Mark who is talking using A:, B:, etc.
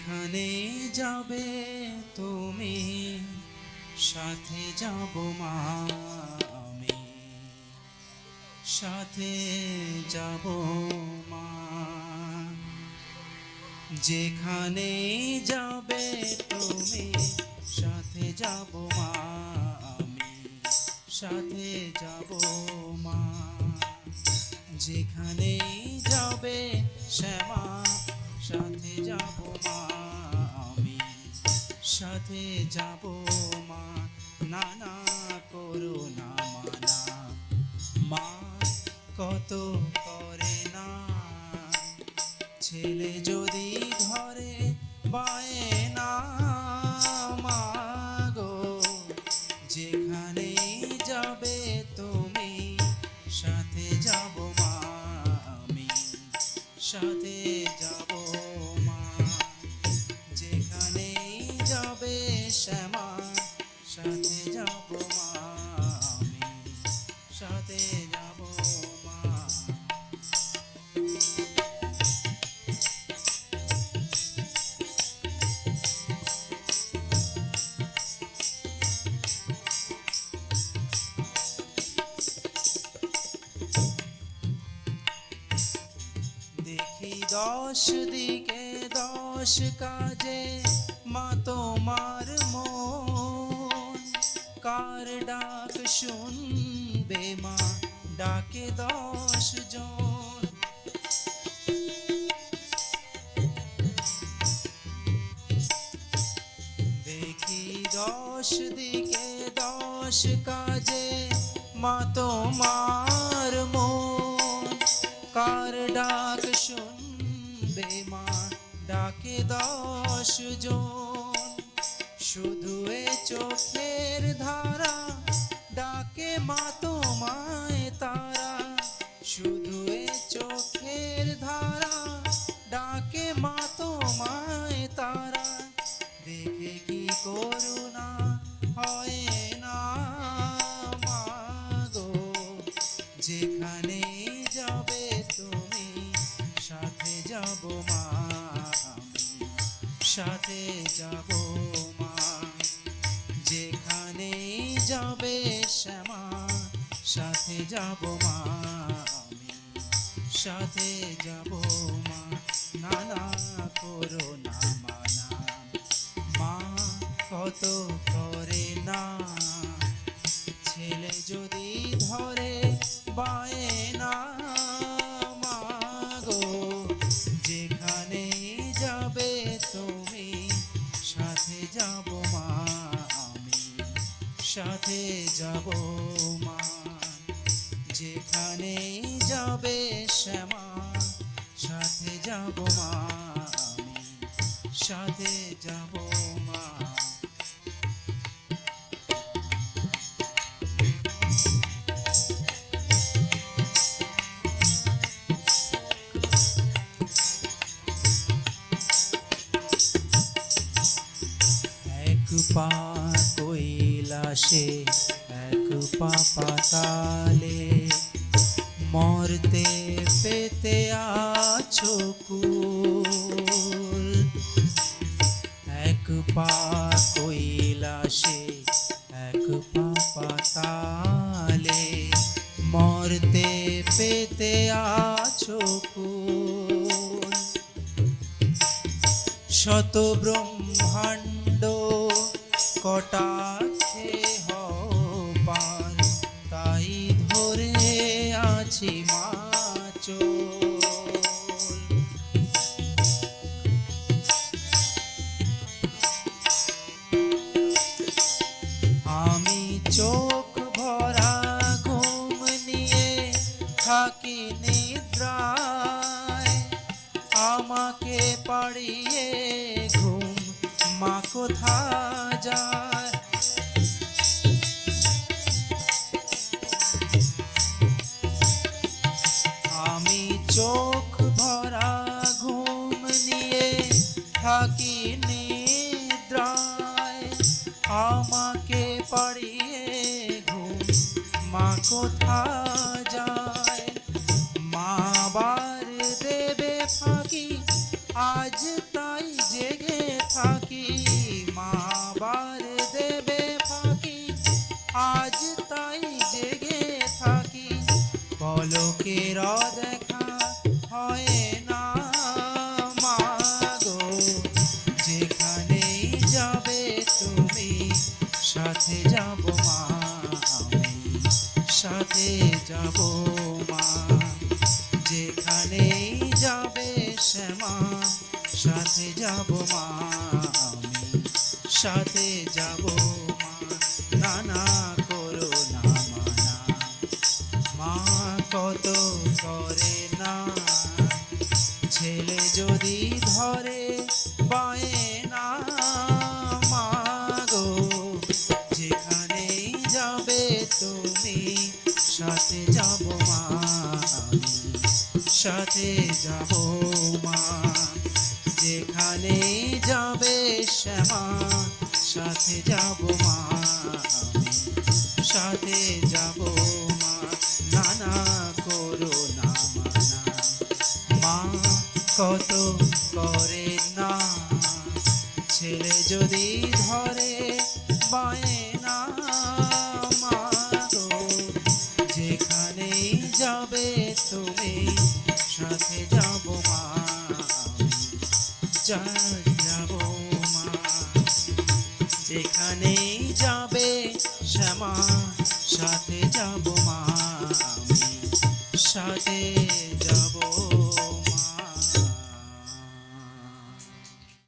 A: যেখানে যাবে তুমি সাথে যাব মা, আমি সাথে যাব মা। যেখানে যাবে তুমি সাথে যাব মা, আমি সাথে যাব মা। যেখানে যাবে শ্যামা সাথে যাব মা, আমি সাথে যাব মা। নানা করো না মানা, মা কত করে না। ছেলে যদি ঘরে বায়না, মা গো যেখানে যাবে তুমি সাথে যাব মা, আমি সাথে যাব মা। যেখানে যাবে শ্যামা সাথে যাব মা, আমি সাথে যাব মা। দেখি দশ দিকে দশ কাজে মা তোমার মন, কার ডাক শুনবে মা ডাকে 10 জন। দেখি দশ দিকে দশ কাজে মা তোমার মন, কার ডাক শুনবে মা ডাকে 10 জন। শুধু এ চোখের ধারা ডাকে মা তোমায় তারা, শুধু এ চোখের ধারা ডাকে মা তোমায় তারা। দেখে কি করুণা হয় না মা গো, যেখানে যাবে তুমি সাথে যাব মা, আমি সাথে যাব মা। যেখানে যাবে শ্যামা সাথে যাব মা, আমি সাথে যাব মা। নানা করো না মানা, মা কত করে না। ছেলে যদি ধরে বায়না, মা গো যেখানে যাবে তুমি সাথে যাব মা, আমি সাথে যাব মা। যেখানে যাবে শ্যামা সাথে যাব মা, আমি সাথে যাব মা। এক পা কৈলাসে এক পা পাতালে, মরতে পেতে আছো কুল। এক পা কৈলাসে এক পা পাতালে, মরতে পেতে আছো কুল। শত ব্রহ্মাণ্ড কটাক্ষে হও পার, তাই ধরে আছি মা চোল। আমি চোখ ভরা ঘুম নিয়ে থাকি নিদ্রায়, আমাকে পাড়িয়ে ঘুম মা কোথা যায়। আমি চোখ ভরা ঘুম নিয়ে থাকি নিদ্রায়, আমাকে পাড়িয়ে ঘুম মা কোথা যায়। মা বার দেবে ফাঁকি আজ তাই জেগে থাকি মা বার দেবে ফাঁকি, আজ তাই জেগে থাকি পলকের দেখা হয় না মা গো, যেখানেই যাবে তুমি সাথে যাব মা, আমি সাথে যাব মা, যেখানেই যাবে শ্যামা সাথে যাব মা, আমি সাথে যাব মা, নানা করো না মানা, মা কত করে না, ছেলে যদি ধরে বায়না মা গো, যেখানেই যাবে তুমি সাথে যাব মা, আমি সাথে যাব মা, যেখানেই যাবে শ্যামা সাথে যাব মা, আমি সাথে যাব মা, নানা করো না মানা, মা কত করে না, ছেলে যদি ধরে বায়না মা গো, যেখানেই যাবে তুমি সাথে যাব মা, আমি যাব মা, যেখানেই যাবে শ্যামা সাথে যাব মা, আমি সাথে